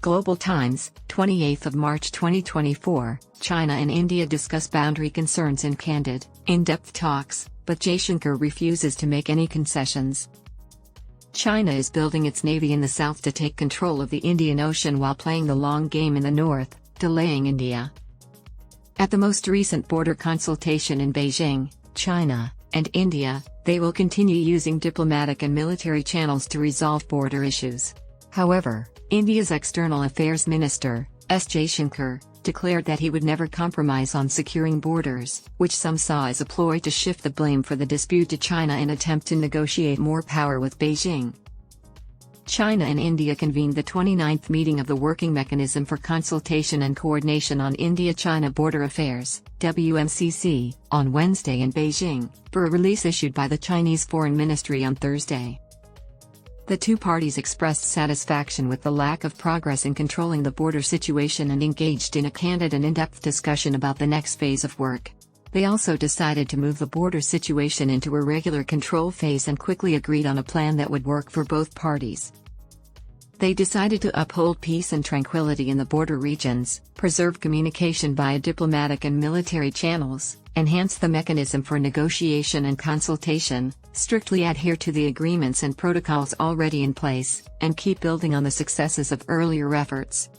Global Times, 28th of March 2024, China and India discuss boundary concerns in candid, in-depth talks, but Jaishankar refuses to make any concessions. China is building its navy in the south to take control of the Indian Ocean while playing the long game in the north, delaying India. At the most recent border consultation in Beijing, China and India, they will continue using diplomatic and military channels to resolve border issues. However, India's External Affairs Minister, Jaishankar, declared that he would never compromise on securing borders, which some saw as a ploy to shift the blame for the dispute to China and attempt to negotiate more power with Beijing. China and India convened the 29th meeting of the Working Mechanism for Consultation and Coordination on India-China Border Affairs, WMCC, on Wednesday in Beijing, per a release issued by the Chinese Foreign Ministry on Thursday. The two parties expressed satisfaction with the lack of progress in controlling the border situation and engaged in a candid and in-depth discussion about the next phase of work. They also decided to move the border situation into a regular control phase and quickly agreed on a plan that would work for both parties. They decided to uphold peace and tranquility in the border regions, preserve communication via diplomatic and military channels, enhance the mechanism for negotiation and consultation, strictly adhere to the agreements and protocols already in place, and keep building on the successes of earlier efforts.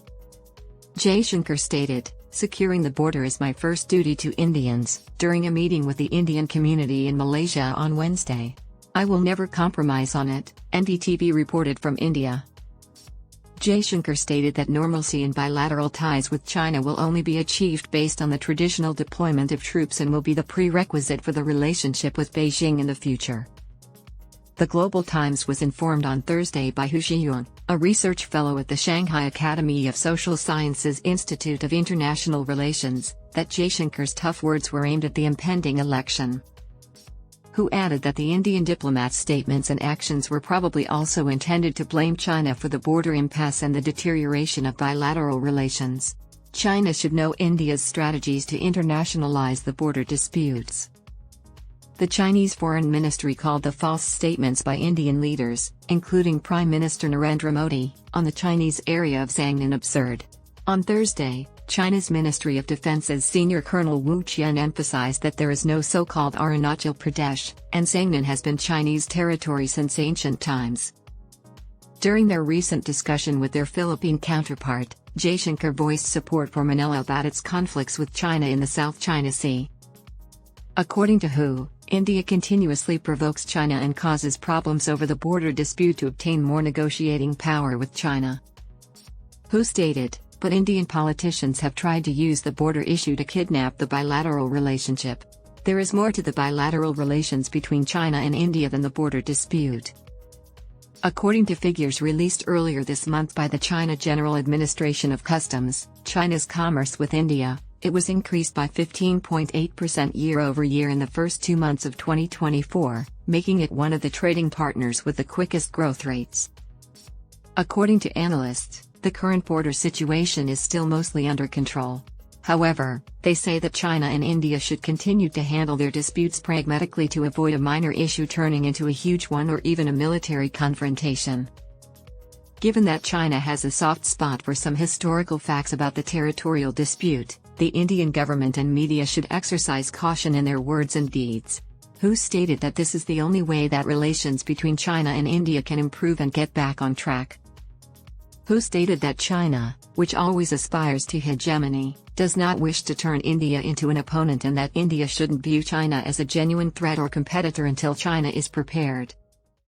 Jaishankar stated, "Securing the border is my first duty to Indians," during a meeting with the Indian community in Malaysia on Wednesday. "I will never compromise on it," NDTV reported from India. Jaishankar stated that normalcy in bilateral ties with China will only be achieved based on the traditional deployment of troops and will be the prerequisite for the relationship with Beijing in the future. The Global Times was informed on Thursday by Hu Zhiyuan, a research fellow at the Shanghai Academy of Social Sciences Institute of International Relations, that Jaishankar's tough words were aimed at the impending election. Who added that the Indian diplomat's statements and actions were probably also intended to blame China for the border impasse and the deterioration of bilateral relations. China should know India's strategies to internationalize the border disputes. The Chinese Foreign Ministry called the false statements by Indian leaders, including Prime Minister Narendra Modi, on the Chinese area of Xiangnan absurd. On Thursday, China's Ministry of Defense's senior Colonel Wu Qian emphasized that there is no so-called Arunachal Pradesh, and Xiangnan has been Chinese territory since ancient times. During their recent discussion with their Philippine counterpart, Jaishankar voiced support for Manila about its conflicts with China in the South China Sea. According to Hu, India continuously provokes China and causes problems over the border dispute to obtain more negotiating power with China. Hu stated, "But Indian politicians have tried to use the border issue to kidnap the bilateral relationship. There is more to the bilateral relations between China and India than the border dispute." According to figures released earlier this month by the China General Administration of Customs, China's commerce with India, it was increased by 15.8% year-over-year in the first 2 months of 2024, making it one of the trading partners with the quickest growth rates. According to analysts, the current border situation is still mostly under control. However, they say that China and India should continue to handle their disputes pragmatically to avoid a minor issue turning into a huge one or even a military confrontation. Given that China has a soft spot for some historical facts about the territorial dispute, the Indian government and media should exercise caution in their words and deeds. Hu stated that this is the only way that relations between China and India can improve and get back on track. Hu stated that China, which always aspires to hegemony, does not wish to turn India into an opponent and that India shouldn't view China as a genuine threat or competitor until China is prepared.